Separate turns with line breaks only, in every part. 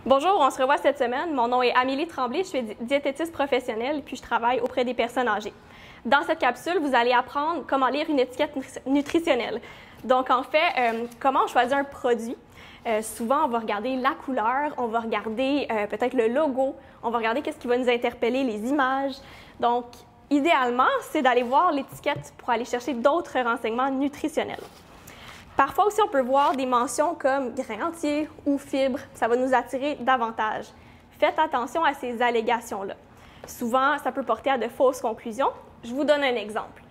Bonjour, on se revoit cette semaine. Mon nom est Amélie Tremblay, je suis diététiste professionnelle puis je travaille auprès des personnes âgées. Dans cette capsule, vous allez apprendre comment lire une étiquette nutritionnelle. Donc, en fait, comment on choisit un produit. Souvent, on va regarder la couleur, on va regarder peut-être le logo, on va regarder qu'est-ce qui va nous interpeller, les images. Donc, idéalement, c'est d'aller voir l'étiquette pour aller chercher d'autres renseignements nutritionnels. Parfois aussi, on peut voir des mentions comme grains entiers ou fibres. Ça va nous attirer davantage. Faites attention à ces allégations-là. Souvent, ça peut porter à de fausses conclusions. Je vous donne un exemple.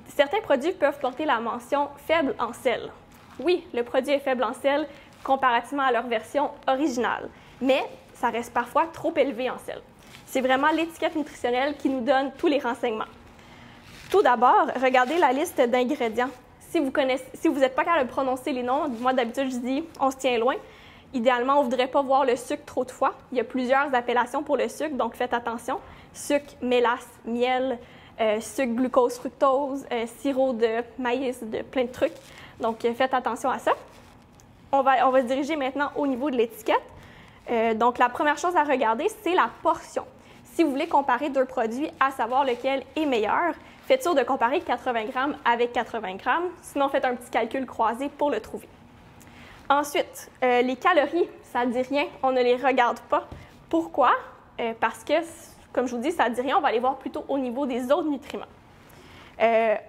Certains produits peuvent porter la mention « faible en sel ». Oui, le produit est faible en sel comparativement à leur version originale, mais ça reste parfois trop élevé en sel. C'est vraiment l'étiquette nutritionnelle qui nous donne tous les renseignements. Tout d'abord, regardez la liste d'ingrédients. Si vous n'êtes pas capable de prononcer les noms, moi d'habitude je dis on se tient loin. Idéalement, on ne voudrait pas voir le sucre trop de fois. Il y a plusieurs appellations pour le sucre, donc faites attention. Sucre, mélasse, miel, sucre, glucose, fructose, sirop de maïs, de plein de trucs. Donc faites attention à ça. On va se diriger maintenant au niveau de l'étiquette. Donc la première chose à regarder, c'est la portion. Si vous voulez comparer deux produits, à savoir lequel est meilleur, faites sûr de comparer 80 grammes avec 80 grammes, sinon faites un petit calcul croisé pour le trouver. Ensuite, les calories, ça ne dit rien, on ne les regarde pas. Pourquoi? Parce que, comme je vous dis, ça ne dit rien, on va aller voir plutôt au niveau des autres nutriments.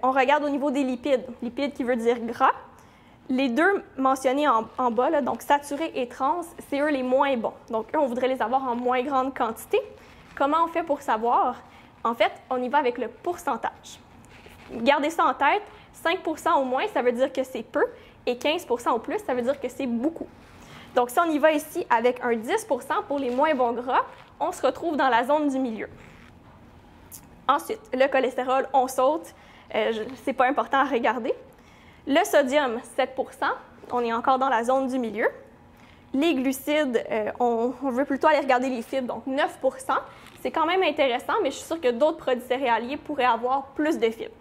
On regarde au niveau des lipides, lipides qui veut dire gras. Les deux mentionnés en bas, là, donc saturés et trans, c'est eux les moins bons. Donc eux, on voudrait les avoir en moins grande quantité. Comment on fait pour savoir? En fait, on y va avec le pourcentage. Gardez ça en tête, 5 % au moins, ça veut dire que c'est peu, et 15 % au plus, ça veut dire que c'est beaucoup. Donc, si on y va ici avec un 10 % pour les moins bons gras, on se retrouve dans la zone du milieu. Ensuite, le cholestérol, on saute, c'est pas important à regarder. Le sodium, 7 %, on est encore dans la zone du milieu. Les glucides, on veut plutôt aller regarder les fibres, donc 9 %. C'est quand même intéressant, mais je suis sûre que d'autres produits céréaliers pourraient avoir plus de fibres.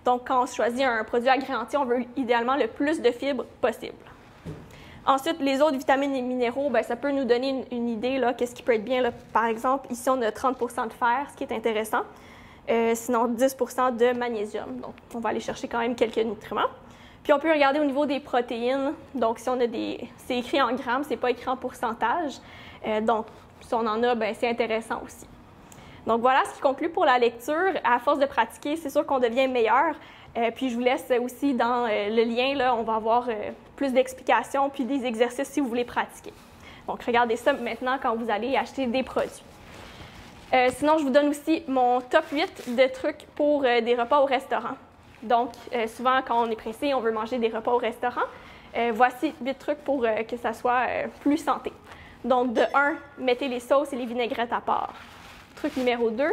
Donc, quand on choisit un produit à grains entiers, on veut idéalement le plus de fibres possible. Ensuite, les autres vitamines et minéraux, bien, ça peut nous donner une idée, qu'est-ce qui peut être bien. Là. Par exemple, ici, on a 30 % de fer, ce qui est intéressant. Sinon, 10 % de magnésium. Donc, on va aller chercher quand même quelques nutriments. Puis, on peut regarder au niveau des protéines. Donc, si on a c'est écrit en grammes, c'est pas écrit en pourcentage. Donc, si on en a, bien, c'est intéressant aussi. Donc voilà ce qui conclut pour la lecture. À force de pratiquer, c'est sûr qu'on devient meilleur. Puis je vous laisse aussi dans le lien, là, on va avoir plus d'explications puis des exercices si vous voulez pratiquer. Donc regardez ça maintenant quand vous allez acheter des produits. Sinon, je vous donne aussi mon top 8 de trucs pour des repas au restaurant. Donc souvent, quand on est pressé, on veut manger des repas au restaurant. Voici 8 trucs pour que ça soit plus santé. Donc de 1, mettez les sauces et les vinaigrettes à part. Truc numéro 2,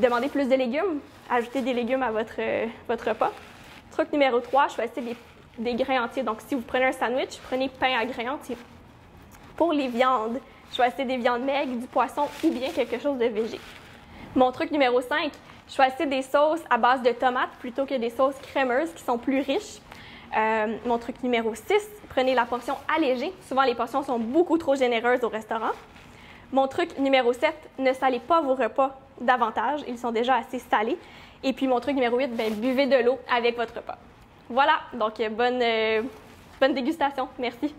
demandez plus de légumes. Ajoutez des légumes à votre repas. Truc numéro 3, choisissez des grains entiers. Donc, si vous prenez un sandwich, prenez pain à grains entiers. Pour les viandes, choisissez des viandes maigres, du poisson ou bien quelque chose de végé. Mon truc numéro 5, choisissez des sauces à base de tomates plutôt que des sauces crémeuses qui sont plus riches. Mon truc numéro 6, prenez la portion allégée. Souvent, les portions sont beaucoup trop généreuses au restaurant. Mon truc numéro 7, ne salez pas vos repas davantage. Ils sont déjà assez salés. Et puis, mon truc numéro 8, bien, buvez de l'eau avec votre repas. Voilà, donc bonne dégustation. Merci.